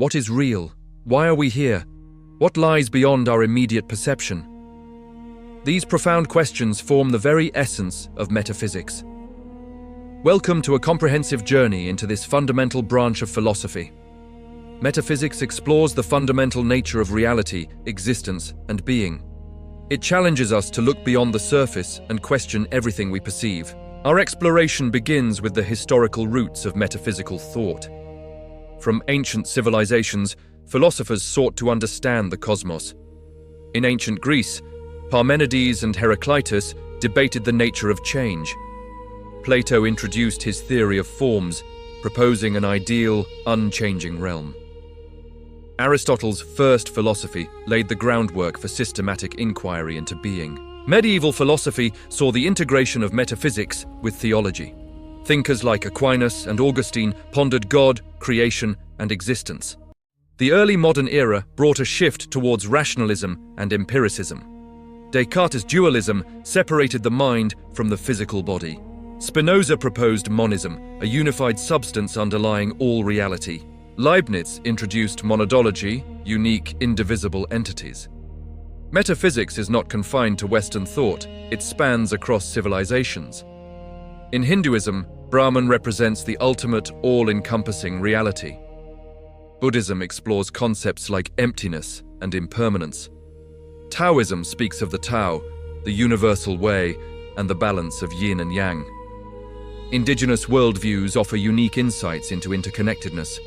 What is real? Why are we here? What lies beyond our immediate perception? These profound questions form the very essence of metaphysics. Welcome to a comprehensive journey into this fundamental branch of philosophy. Metaphysics explores the fundamental nature of reality, existence, and being. It challenges us to look beyond the surface and question everything we perceive. Our exploration begins with the historical roots of metaphysical thought. From ancient civilizations, philosophers sought to understand the cosmos. In ancient Greece, Parmenides and Heraclitus debated the nature of change. Plato introduced his theory of forms, proposing an ideal, unchanging realm. Aristotle's first philosophy laid the groundwork for systematic inquiry into being. Medieval philosophy saw the integration of metaphysics with theology. Thinkers like Aquinas and Augustine pondered God, creation, and existence. The early modern era brought a shift towards rationalism and empiricism. Descartes' dualism separated the mind from the physical body. Spinoza proposed monism, a unified substance underlying all reality. Leibniz introduced monadology, unique, indivisible entities. Metaphysics is not confined to Western thought, it spans across civilizations. In Hinduism, Brahman represents the ultimate, all-encompassing reality. Buddhism explores concepts like emptiness and impermanence. Taoism speaks of the Tao, the universal way, and the balance of yin and yang. Indigenous worldviews offer unique insights into interconnectedness,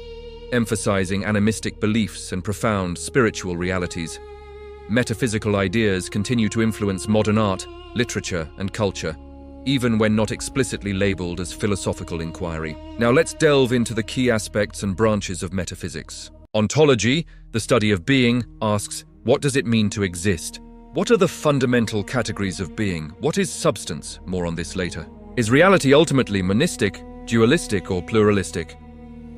emphasizing animistic beliefs and profound spiritual realities. Metaphysical ideas continue to influence modern art, literature, and culture, even when not explicitly labeled as philosophical inquiry. Now let's delve into the key aspects and branches of metaphysics. Ontology, the study of being, asks, what does it mean to exist? What are the fundamental categories of being? What is substance? More on this later. Is reality ultimately monistic, dualistic, or pluralistic?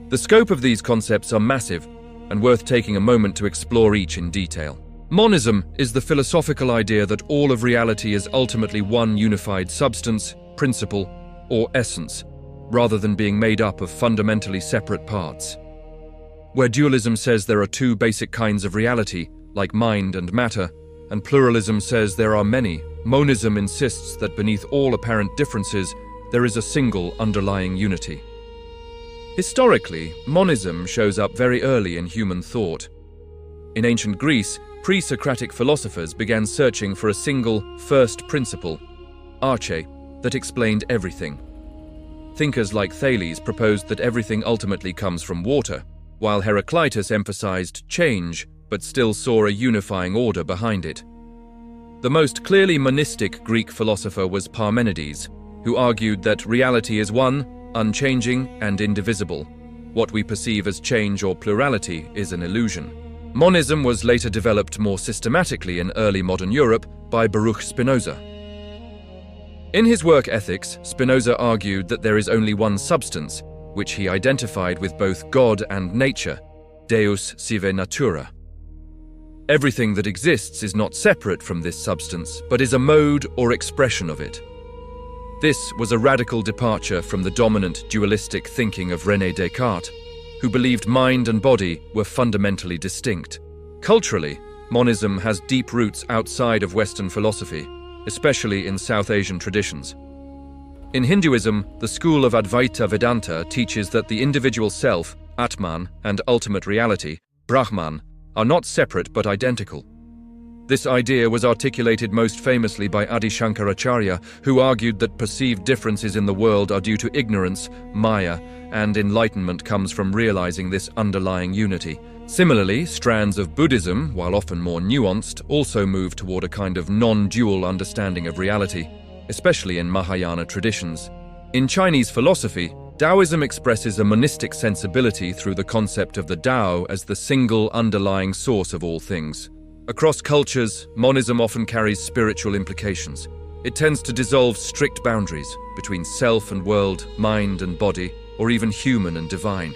The scope of these concepts are massive and worth taking a moment to explore each in detail. Monism is the philosophical idea that all of reality is ultimately one unified substance, principle, or essence, rather than being made up of fundamentally separate parts. Where dualism says there are two basic kinds of reality, like mind and matter, and pluralism says there are many, monism insists that beneath all apparent differences, there is a single underlying unity. Historically, monism shows up very early in human thought. In ancient Greece, pre-Socratic philosophers began searching for a single, first principle, arche, that explained everything. Thinkers like Thales proposed that everything ultimately comes from water, while Heraclitus emphasized change, but still saw a unifying order behind it. The most clearly monistic Greek philosopher was Parmenides, who argued that reality is one, unchanging, and indivisible. What we perceive as change or plurality is an illusion. Monism was later developed more systematically in early modern Europe by Baruch Spinoza. In his work Ethics, Spinoza argued that there is only one substance, which he identified with both God and nature, Deus sive natura. Everything that exists is not separate from this substance, but is a mode or expression of it. This was a radical departure from the dominant dualistic thinking of René Descartes, who believed mind and body were fundamentally distinct. Culturally, monism has deep roots outside of Western philosophy, especially in South Asian traditions. In Hinduism, the school of Advaita Vedanta teaches that the individual self, Atman, and ultimate reality, Brahman, are not separate but identical. This idea was articulated most famously by Adi Shankaracharya, who argued that perceived differences in the world are due to ignorance, maya, and enlightenment comes from realizing this underlying unity. Similarly, strands of Buddhism, while often more nuanced, also move toward a kind of non-dual understanding of reality, especially in Mahayana traditions. In Chinese philosophy, Taoism expresses a monistic sensibility through the concept of the Tao as the single underlying source of all things. Across cultures, monism often carries spiritual implications. It tends to dissolve strict boundaries between self and world, mind and body, or even human and divine.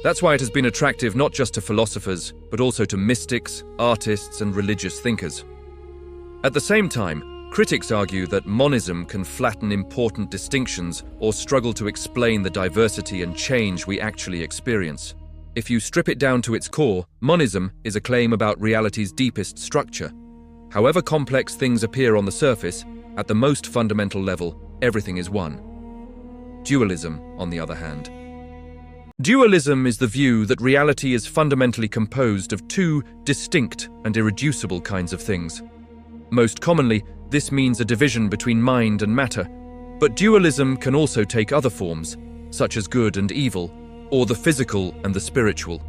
That's why it has been attractive not just to philosophers, but also to mystics, artists, and religious thinkers. At the same time, critics argue that monism can flatten important distinctions or struggle to explain the diversity and change we actually experience. if you strip it down to its core, monism is a claim about reality's deepest structure. However complex things appear on the surface, at the most fundamental level, everything is one. Dualism, on the other hand. Dualism is the view that reality is fundamentally composed of two distinct and irreducible kinds of things. Most commonly, this means a division between mind and matter, but dualism can also take other forms, such as good and evil, or the physical and the spiritual.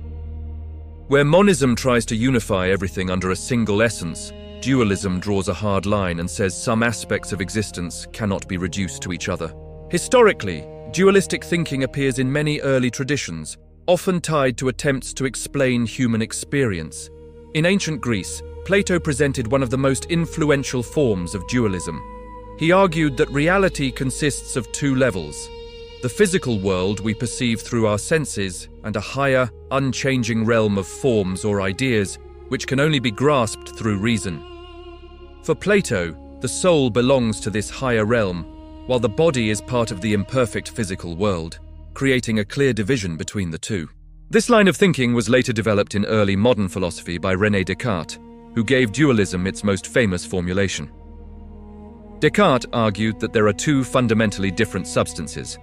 Where monism tries to unify everything under a single essence, dualism draws a hard line and says some aspects of existence cannot be reduced to each other. Historically, dualistic thinking appears in many early traditions, often tied to attempts to explain human experience. In ancient Greece, Plato presented one of the most influential forms of dualism. He argued that reality consists of two levels: the physical world we perceive through our senses, and a higher, unchanging realm of forms or ideas which can only be grasped through reason. For Plato, the soul belongs to this higher realm, while the body is part of the imperfect physical world, creating a clear division between the two. This line of thinking was later developed in early modern philosophy by René Descartes, who gave dualism its most famous formulation. Descartes argued that there are two fundamentally different substances: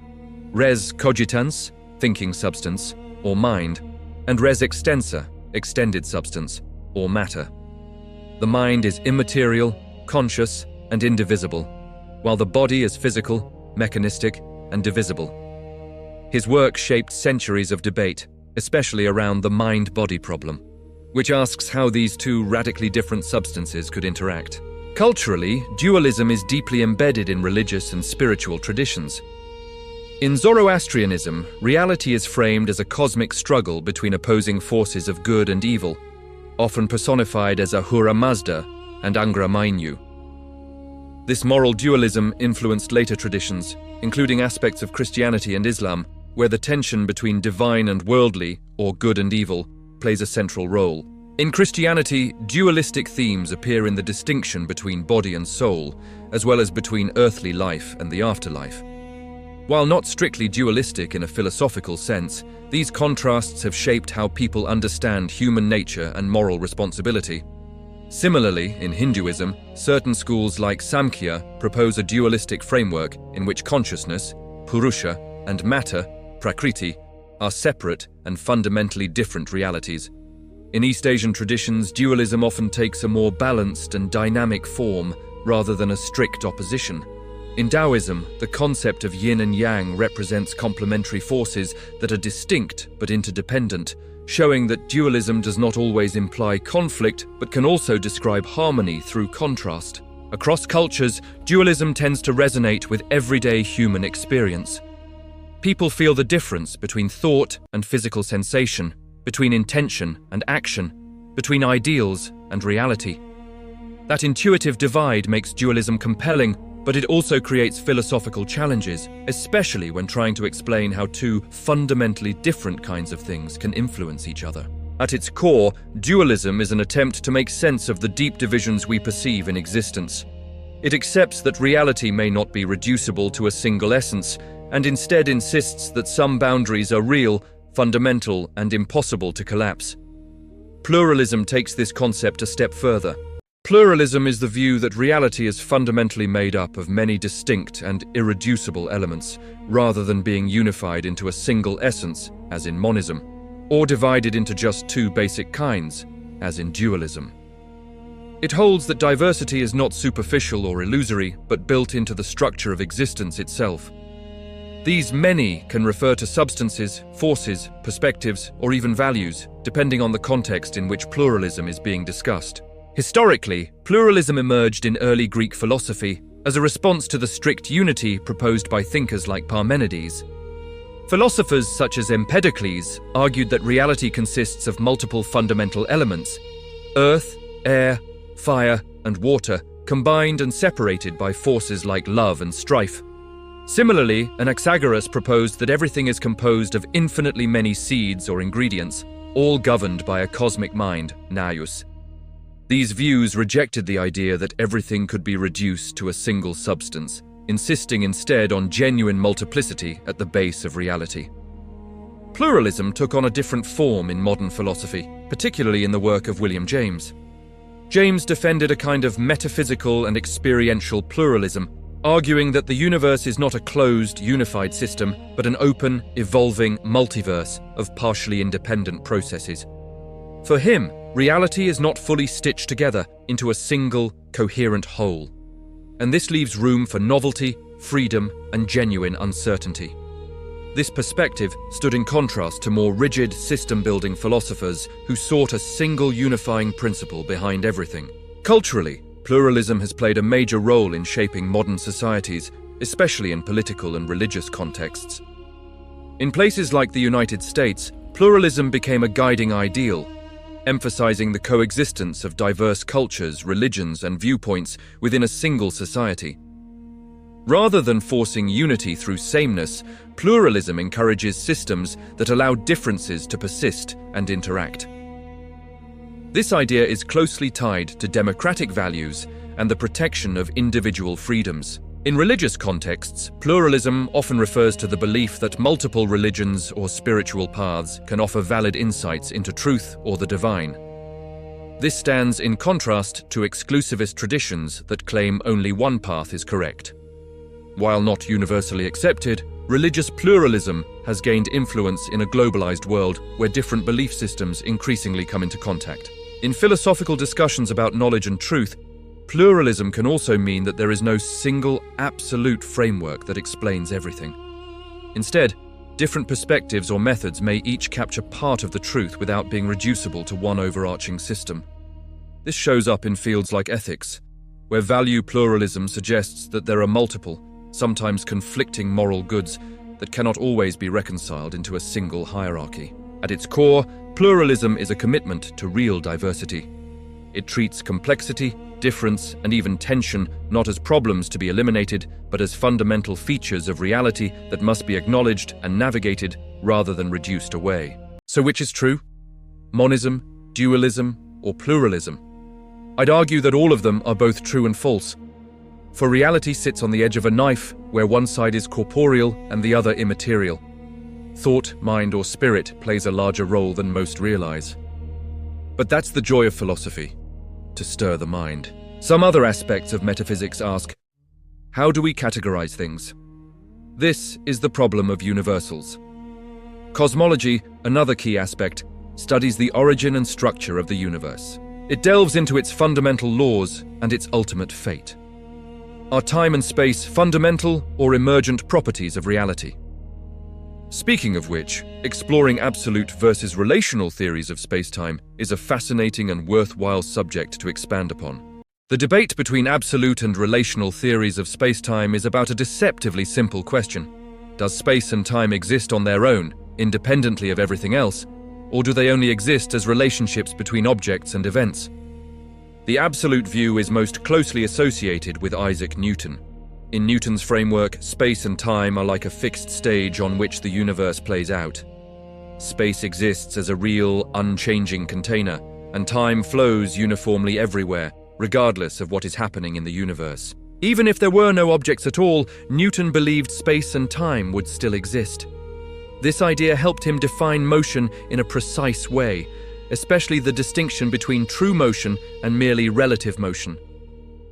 res cogitans, thinking substance, or mind, and res extensa, extended substance, or matter. The mind is immaterial, conscious, and indivisible, while the body is physical, mechanistic, and divisible. His work shaped centuries of debate, especially around the mind-body problem, which asks how these two radically different substances could interact. Culturally, dualism is deeply embedded in religious and spiritual traditions. In Zoroastrianism, reality is framed as a cosmic struggle between opposing forces of good and evil, often personified as Ahura Mazda and Angra Mainyu. This moral dualism influenced later traditions, including aspects of Christianity and Islam, where the tension between divine and worldly, or good and evil, plays a central role. In Christianity, dualistic themes appear in the distinction between body and soul, as well as between earthly life and the afterlife. While not strictly dualistic in a philosophical sense, these contrasts have shaped how people understand human nature and moral responsibility. Similarly, in Hinduism, certain schools like Samkhya propose a dualistic framework in which consciousness, Purusha, and matter, Prakriti, are separate and fundamentally different realities. In East Asian traditions, dualism often takes a more balanced and dynamic form rather than a strict opposition. In Taoism, the concept of yin and yang represents complementary forces that are distinct but interdependent, showing that dualism does not always imply conflict but can also describe harmony through contrast. Across cultures, dualism tends to resonate with everyday human experience. People feel the difference between thought and physical sensation, between intention and action, between ideals and reality. That intuitive divide makes dualism compelling, but it also creates philosophical challenges, especially when trying to explain how two fundamentally different kinds of things can influence each other. At its core, dualism is an attempt to make sense of the deep divisions we perceive in existence. It accepts that reality may not be reducible to a single essence, and instead insists that some boundaries are real, fundamental, and impossible to collapse. Pluralism takes this concept a step further. Pluralism is the view that reality is fundamentally made up of many distinct and irreducible elements, rather than being unified into a single essence, as in monism, or divided into just two basic kinds, as in dualism. It holds that diversity is not superficial or illusory, but built into the structure of existence itself. These many can refer to substances, forces, perspectives, or even values, depending on the context in which pluralism is being discussed. Historically, pluralism emerged in early Greek philosophy as a response to the strict unity proposed by thinkers like Parmenides. Philosophers such as Empedocles argued that reality consists of multiple fundamental elements: earth, air, fire, and water, combined and separated by forces like love and strife. Similarly, Anaxagoras proposed that everything is composed of infinitely many seeds or ingredients, all governed by a cosmic mind, nous. These views rejected the idea that everything could be reduced to a single substance, insisting instead on genuine multiplicity at the base of reality. Pluralism took on a different form in modern philosophy, particularly in the work of William James. James defended a kind of metaphysical and experiential pluralism, arguing that the universe is not a closed, unified system, but an open, evolving multiverse of partially independent processes. For him, reality is not fully stitched together into a single, coherent whole, and this leaves room for novelty, freedom, and genuine uncertainty. This perspective stood in contrast to more rigid, system-building philosophers who sought a single unifying principle behind everything. Culturally, pluralism has played a major role in shaping modern societies, especially in political and religious contexts. In places like the United States, pluralism became a guiding ideal, emphasizing the coexistence of diverse cultures, religions, and viewpoints within a single society. Rather than forcing unity through sameness, pluralism encourages systems that allow differences to persist and interact. This idea is closely tied to democratic values and the protection of individual freedoms. In religious contexts, pluralism often refers to the belief that multiple religions or spiritual paths can offer valid insights into truth or the divine. This stands in contrast to exclusivist traditions that claim only one path is correct. While not universally accepted, religious pluralism has gained influence in a globalized world where different belief systems increasingly come into contact. In philosophical discussions about knowledge and truth, pluralism can also mean that there is no single, absolute framework that explains everything. Instead, different perspectives or methods may each capture part of the truth without being reducible to one overarching system. This shows up in fields like ethics, where value pluralism suggests that there are multiple, sometimes conflicting moral goods that cannot always be reconciled into a single hierarchy. At its core, pluralism is a commitment to real diversity. It treats complexity, difference, and even tension not as problems to be eliminated, but as fundamental features of reality that must be acknowledged and navigated rather than reduced away. So which is true? Monism, dualism, or pluralism? I'd argue that all of them are both true and false. For reality sits on the edge of a knife, where one side is corporeal and the other immaterial. Thought, mind, or spirit plays a larger role than most realize. But that's the joy of philosophy, to stir the mind. Some other aspects of metaphysics ask, how do we categorize things? This is the problem of universals. Cosmology, another key aspect, studies the origin and structure of the universe. It delves into its fundamental laws and its ultimate fate. Are time and space fundamental or emergent properties of reality? Speaking of which, exploring absolute versus relational theories of spacetime is a fascinating and worthwhile subject to expand upon. The debate between absolute and relational theories of spacetime is about a deceptively simple question. Does space and time exist on their own, independently of everything else, or do they only exist as relationships between objects and events? The absolute view is most closely associated with Isaac Newton. In Newton's framework, space and time are like a fixed stage on which the universe plays out. Space exists as a real, unchanging container, and time flows uniformly everywhere, regardless of what is happening in the universe. Even if there were no objects at all, Newton believed space and time would still exist. This idea helped him define motion in a precise way, especially the distinction between true motion and merely relative motion.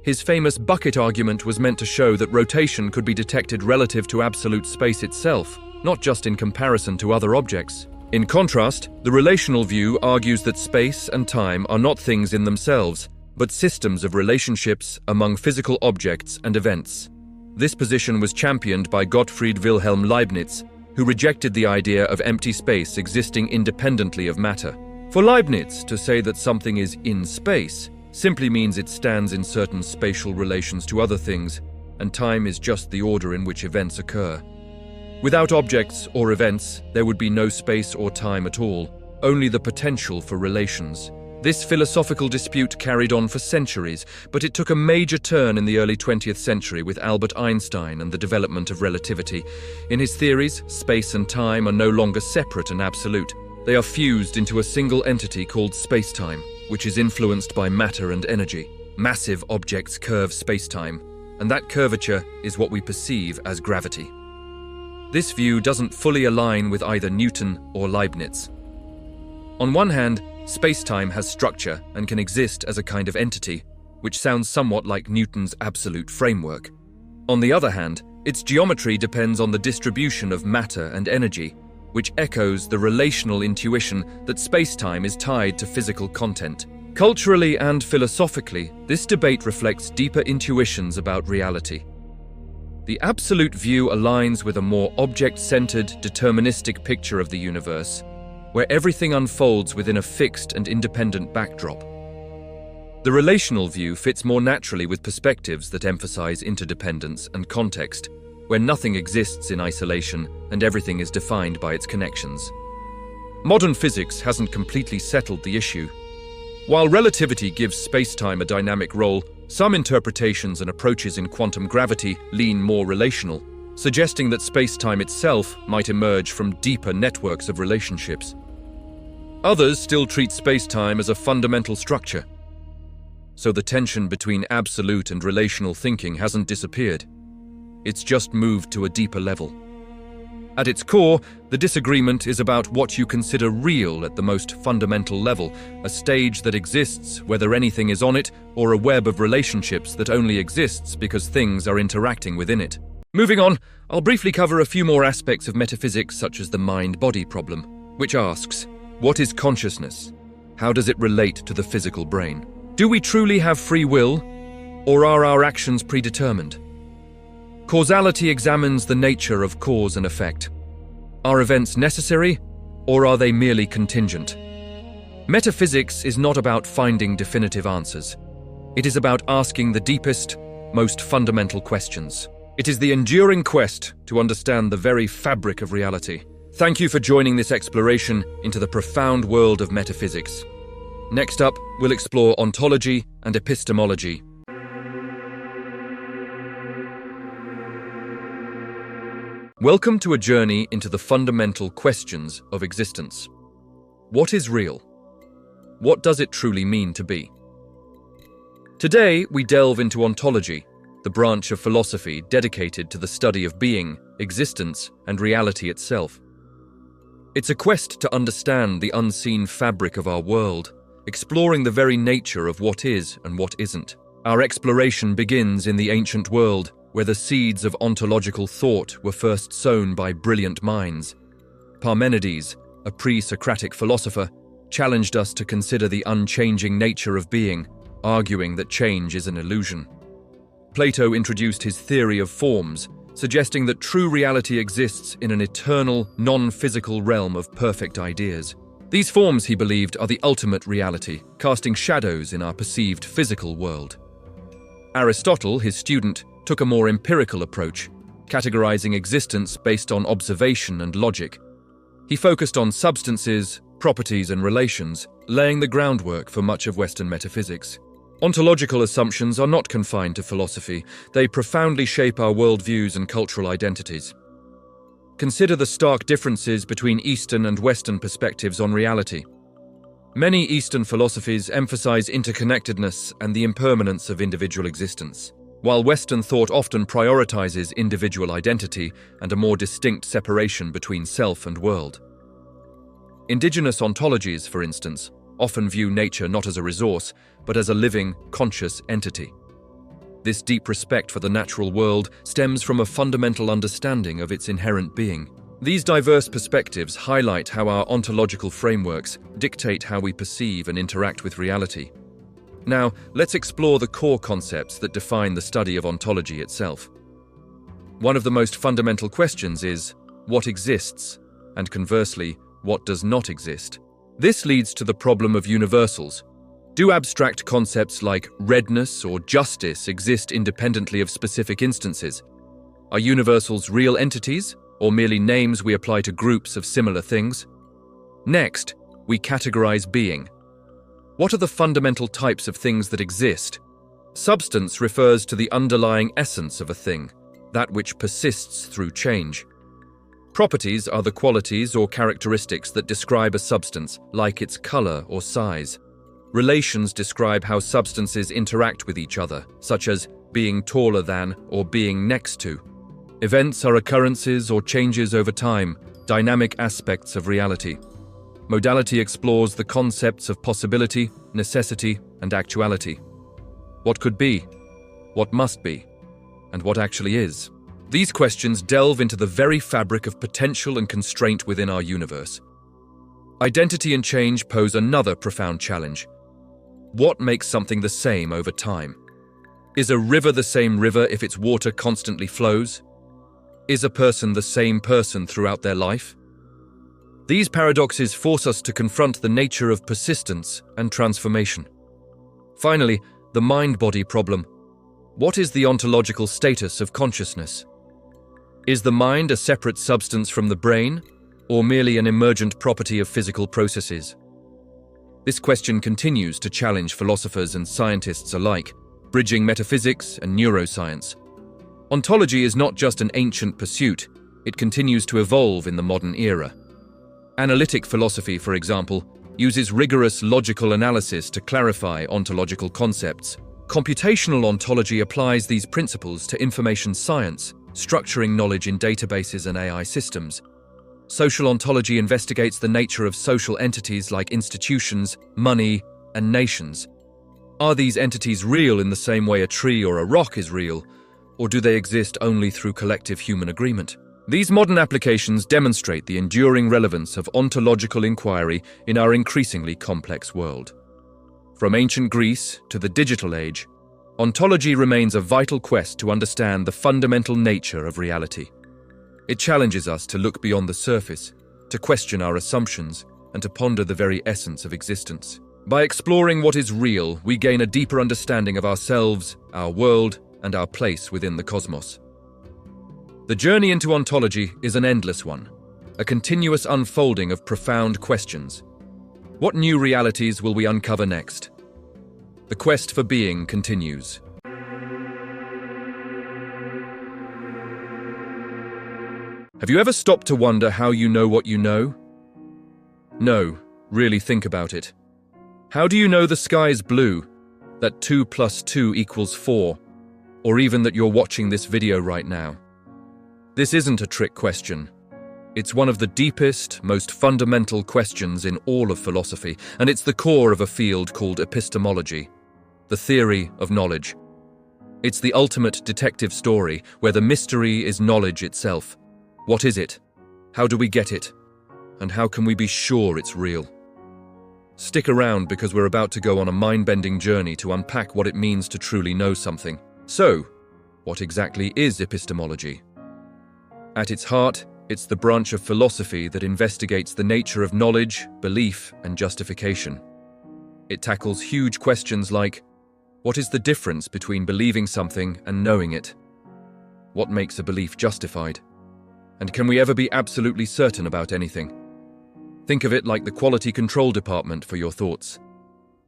His famous bucket argument was meant to show that rotation could be detected relative to absolute space itself, not just in comparison to other objects. In contrast, the relational view argues that space and time are not things in themselves, but systems of relationships among physical objects and events. This position was championed by Gottfried Wilhelm Leibniz, who rejected the idea of empty space existing independently of matter. For Leibniz, to say that something is in space simply means it stands in certain spatial relations to other things, and time is just the order in which events occur. Without objects or events, there would be no space or time at all, only the potential for relations. This philosophical dispute carried on for centuries, but it took a major turn in the early 20th century with Albert Einstein and the development of relativity. In his theories, space and time are no longer separate and absolute. They are fused into a single entity called spacetime, which is influenced by matter and energy. Massive objects curve spacetime, and that curvature is what we perceive as gravity. This view doesn't fully align with either Newton or Leibniz. On one hand, spacetime has structure and can exist as a kind of entity, which sounds somewhat like Newton's absolute framework. On the other hand, its geometry depends on the distribution of matter and energy, which echoes the relational intuition that spacetime is tied to physical content. Culturally and philosophically, this debate reflects deeper intuitions about reality. The absolute view aligns with a more object-centered, deterministic picture of the universe, where everything unfolds within a fixed and independent backdrop. The relational view fits more naturally with perspectives that emphasize interdependence and context, where nothing exists in isolation and everything is defined by its connections. Modern physics hasn't completely settled the issue. While relativity gives spacetime a dynamic role, some interpretations and approaches in quantum gravity lean more relational, suggesting that spacetime itself might emerge from deeper networks of relationships. Others still treat spacetime as a fundamental structure. So the tension between absolute and relational thinking hasn't disappeared. It's just moved to a deeper level. At its core, the disagreement is about what you consider real at the most fundamental level, a stage that exists whether anything is on it, or a web of relationships that only exists because things are interacting within it. Moving on, I'll briefly cover a few more aspects of metaphysics, such as the mind-body problem, which asks, what is consciousness? How does it relate to the physical brain? Do we truly have free will, or are our actions predetermined? Causality examines the nature of cause and effect. Are events necessary, or are they merely contingent? Metaphysics is not about finding definitive answers. It is about asking the deepest, most fundamental questions. It is the enduring quest to understand the very fabric of reality. Thank you for joining this exploration into the profound world of metaphysics. Next up, we'll explore ontology and epistemology. Welcome to a journey into the fundamental questions of existence. What is real? What does it truly mean to be? Today, we delve into ontology, the branch of philosophy dedicated to the study of being, existence, and reality itself. It's a quest to understand the unseen fabric of our world, exploring the very nature of what is and what isn't. Our exploration begins in the ancient world, where the seeds of ontological thought were first sown by brilliant minds. Parmenides, a pre-Socratic philosopher, challenged us to consider the unchanging nature of being, arguing that change is an illusion. Plato introduced his theory of forms, suggesting that true reality exists in an eternal, non-physical realm of perfect ideas. These forms, he believed, are the ultimate reality, casting shadows in our perceived physical world. Aristotle, his student, took a more empirical approach, categorizing existence based on observation and logic. He focused on substances, properties, and relations, laying the groundwork for much of Western metaphysics. Ontological assumptions are not confined to philosophy. They profoundly shape our worldviews and cultural identities. Consider the stark differences between Eastern and Western perspectives on reality. Many Eastern philosophies emphasize interconnectedness and the impermanence of individual existence, while Western thought often prioritizes individual identity and a more distinct separation between self and world. Indigenous ontologies, for instance, often view nature not as a resource, but as a living, conscious entity. This deep respect for the natural world stems from a fundamental understanding of its inherent being. These diverse perspectives highlight how our ontological frameworks dictate how we perceive and interact with reality. Now, let's explore the core concepts that define the study of ontology itself. One of the most fundamental questions is, what exists? And conversely, what does not exist? This leads to the problem of universals. Do abstract concepts like redness or justice exist independently of specific instances? Are universals real entities, or merely names we apply to groups of similar things? Next, we categorize being. What are the fundamental types of things that exist? Substance refers to the underlying essence of a thing, that which persists through change. Properties are the qualities or characteristics that describe a substance, like its color or size. Relations describe how substances interact with each other, such as being taller than or being next to. Events are occurrences or changes over time, dynamic aspects of reality. Modality explores the concepts of possibility, necessity, and actuality. What could be? What must be? And what actually is? These questions delve into the very fabric of potential and constraint within our universe. Identity and change pose another profound challenge. What makes something the same over time? Is a river the same river if its water constantly flows? Is a person the same person throughout their life? These paradoxes force us to confront the nature of persistence and transformation. Finally, the mind-body problem. What is the ontological status of consciousness? Is the mind a separate substance from the brain, or merely an emergent property of physical processes? This question continues to challenge philosophers and scientists alike, bridging metaphysics and neuroscience. Ontology is not just an ancient pursuit, it continues to evolve in the modern era. Analytic philosophy, for example, uses rigorous logical analysis to clarify ontological concepts. Computational ontology applies these principles to information science, structuring knowledge in databases and AI systems. Social ontology investigates the nature of social entities like institutions, money, and nations. Are these entities real in the same way a tree or a rock is real, or do they exist only through collective human agreement? These modern applications demonstrate the enduring relevance of ontological inquiry in our increasingly complex world. From ancient Greece to the digital age, ontology remains a vital quest to understand the fundamental nature of reality. It challenges us to look beyond the surface, to question our assumptions, and to ponder the very essence of existence. By exploring what is real, we gain a deeper understanding of ourselves, our world, and our place within the cosmos. The journey into ontology is an endless one, a continuous unfolding of profound questions. What new realities will we uncover next? The quest for being continues. Have you ever stopped to wonder how you know what you know? No, really think about it. How do you know the sky is blue, that 2 + 2 = 4, or even that you're watching this video right now? This isn't a trick question. It's one of the deepest, most fundamental questions in all of philosophy, and it's the core of a field called epistemology, the theory of knowledge. It's the ultimate detective story, where the mystery is knowledge itself. What is it? How do we get it? And how can we be sure it's real? Stick around, because we're about to go on a mind-bending journey to unpack what it means to truly know something. So, what exactly is epistemology? At its heart, it's the branch of philosophy that investigates the nature of knowledge, belief, and justification. It tackles huge questions like, what is the difference between believing something and knowing it? What makes a belief justified? And can we ever be absolutely certain about anything? Think of it like the quality control department for your thoughts.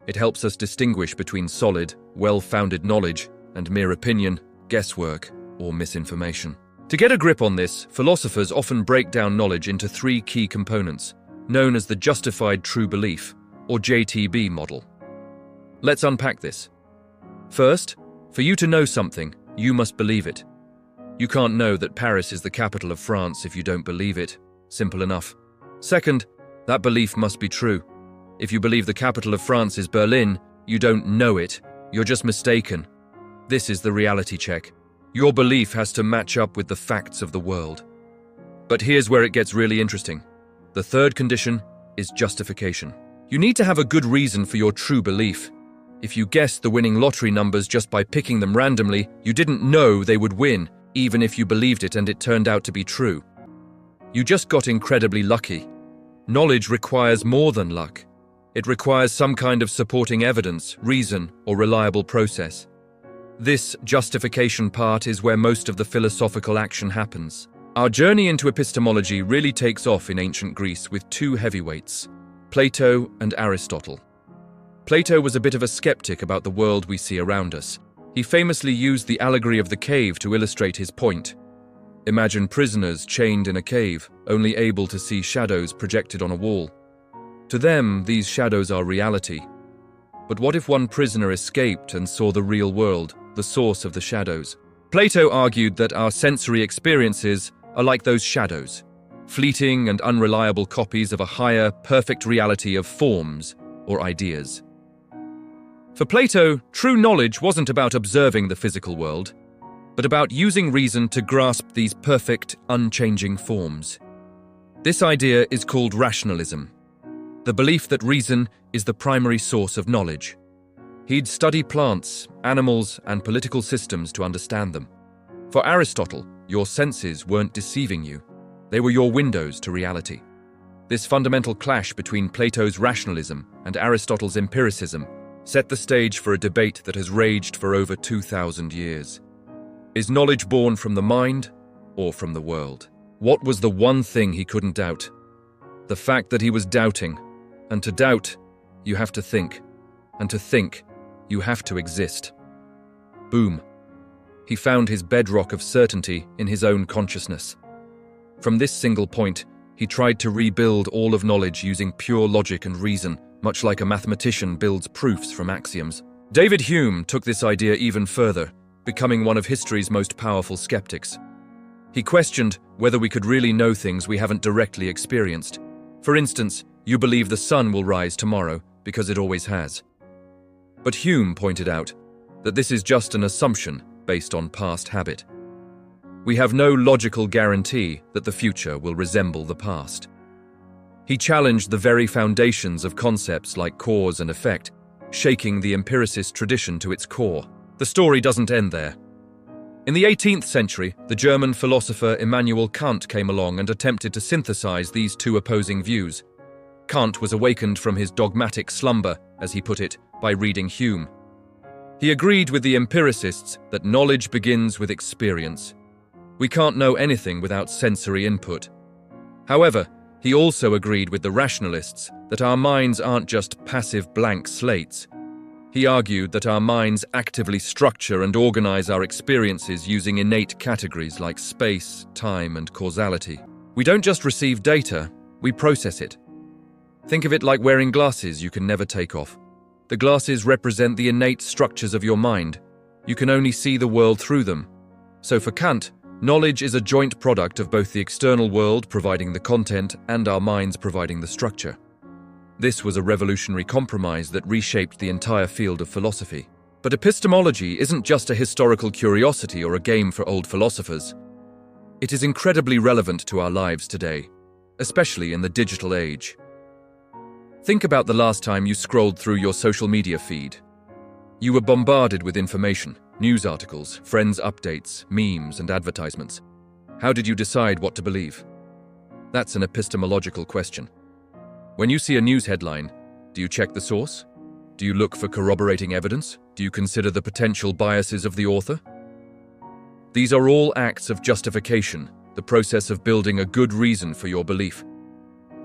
It helps us distinguish between solid, well-founded knowledge and mere opinion, guesswork, or misinformation. To get a grip on this, philosophers often break down knowledge into 3 key components, known as the justified true belief, or JTB model. Let's unpack this. First, for you to know something, you must believe it. You can't know that Paris is the capital of France if you don't believe it. Simple enough. Second, that belief must be true. If you believe the capital of France is Berlin, you don't know it, you're just mistaken. This is the reality check. Your belief has to match up with the facts of the world. But here's where it gets really interesting. The third condition is justification. You need to have a good reason for your true belief. If you guessed the winning lottery numbers just by picking them randomly, you didn't know they would win, even if you believed it and it turned out to be true. You just got incredibly lucky. Knowledge requires more than luck. It requires some kind of supporting evidence, reason, or reliable process. This justification part is where most of the philosophical action happens. Our journey into epistemology really takes off in ancient Greece with 2 heavyweights, Plato and Aristotle. Plato was a bit of a skeptic about the world we see around us. He famously used the allegory of the cave to illustrate his point. Imagine prisoners chained in a cave, only able to see shadows projected on a wall. To them, these shadows are reality. But what if one prisoner escaped and saw the real world, the source of the shadows? Plato argued that our sensory experiences are like those shadows, fleeting and unreliable copies of a higher, perfect reality of forms or ideas. For Plato, true knowledge wasn't about observing the physical world, but about using reason to grasp these perfect, unchanging forms. This idea is called rationalism, the belief that reason is the primary source of knowledge. He'd study plants, animals, and political systems to understand them. For Aristotle, your senses weren't deceiving you. They were your windows to reality. This fundamental clash between Plato's rationalism and Aristotle's empiricism set the stage for a debate that has raged for over 2,000 years. Is knowledge born from the mind or from the world? What was the one thing he couldn't doubt? The fact that he was doubting. And to doubt, you have to think. And to think, you have to exist. Boom. He found his bedrock of certainty in his own consciousness. From this single point, he tried to rebuild all of knowledge using pure logic and reason, much like a mathematician builds proofs from axioms. David Hume took this idea even further, becoming one of history's most powerful skeptics. He questioned whether we could really know things we haven't directly experienced. For instance, you believe the sun will rise tomorrow because it always has. But Hume pointed out that this is just an assumption based on past habit. We have no logical guarantee that the future will resemble the past. He challenged the very foundations of concepts like cause and effect, shaking the empiricist tradition to its core. The story doesn't end there. In the 18th century, the German philosopher Immanuel Kant came along and attempted to synthesize these two opposing views. Kant was awakened from his dogmatic slumber, as he put it, by reading Hume. He agreed with the empiricists that knowledge begins with experience. We can't know anything without sensory input. However, he also agreed with the rationalists that our minds aren't just passive blank slates. He argued that our minds actively structure and organize our experiences using innate categories like space, time, and causality. We don't just receive data, we process it. Think of it like wearing glasses you can never take off. The glasses represent the innate structures of your mind. You can only see the world through them. So for Kant, knowledge is a joint product of both the external world providing the content and our minds providing the structure. This was a revolutionary compromise that reshaped the entire field of philosophy. But epistemology isn't just a historical curiosity or a game for old philosophers. It is incredibly relevant to our lives today, especially in the digital age. Think about the last time you scrolled through your social media feed. You were bombarded with information, news articles, friends' updates, memes, and advertisements. How did you decide what to believe? That's an epistemological question. When you see a news headline, do you check the source? Do you look for corroborating evidence? Do you consider the potential biases of the author? These are all acts of justification, the process of building a good reason for your belief.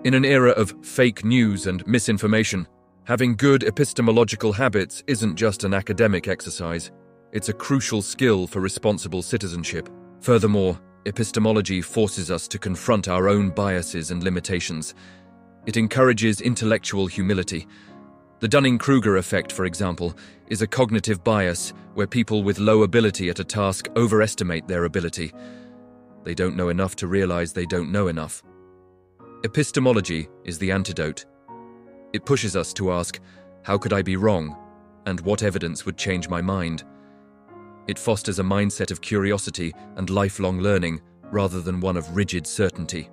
In an era of fake news and misinformation, having good epistemological habits isn't just an academic exercise. It's a crucial skill for responsible citizenship. Furthermore, epistemology forces us to confront our own biases and limitations. It encourages intellectual humility. The Dunning-Kruger effect, for example, is a cognitive bias where people with low ability at a task overestimate their ability. They don't know enough to realize they don't know enough. Epistemology is the antidote. It pushes us to ask, how could I be wrong? And what evidence would change my mind? It fosters a mindset of curiosity and lifelong learning rather than one of rigid certainty.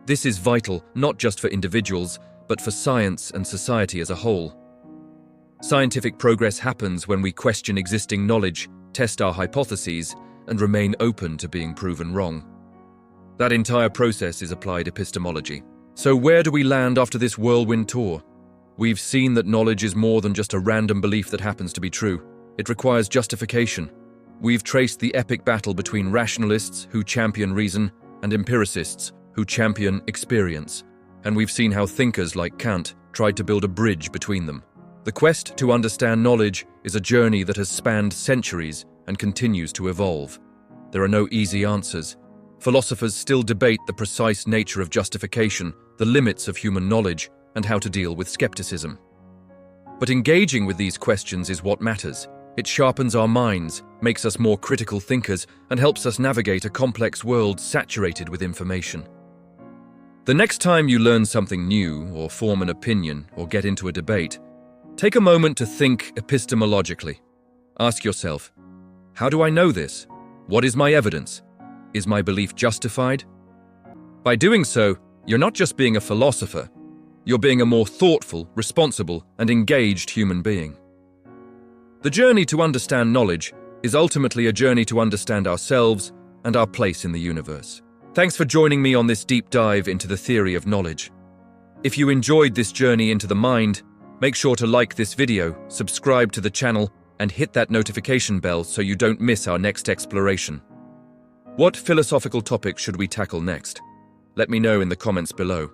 This is vital not just for individuals, but for science and society as a whole. Scientific progress happens when we question existing knowledge, test our hypotheses, and remain open to being proven wrong. That entire process is applied epistemology. So where do we land after this whirlwind tour? We've seen that knowledge is more than just a random belief that happens to be true. It requires justification. We've traced the epic battle between rationalists who champion reason and empiricists who champion experience. And we've seen how thinkers like Kant tried to build a bridge between them. The quest to understand knowledge is a journey that has spanned centuries and continues to evolve. There are no easy answers. Philosophers still debate the precise nature of justification, the limits of human knowledge, and how to deal with skepticism. But engaging with these questions is what matters. It sharpens our minds, makes us more critical thinkers, and helps us navigate a complex world saturated with information. The next time you learn something new, or form an opinion, or get into a debate, take a moment to think epistemologically. Ask yourself, how do I know this? What is my evidence? Is my belief justified? By doing so, you're not just being a philosopher, you're being a more thoughtful, responsible, and engaged human being. The journey to understand knowledge is ultimately a journey to understand ourselves and our place in the universe. Thanks for joining me on this deep dive into the theory of knowledge. If you enjoyed this journey into the mind, make sure to like this video, subscribe to the channel, and hit that notification bell so you don't miss our next exploration. What philosophical topic should we tackle next? Let me know in the comments below.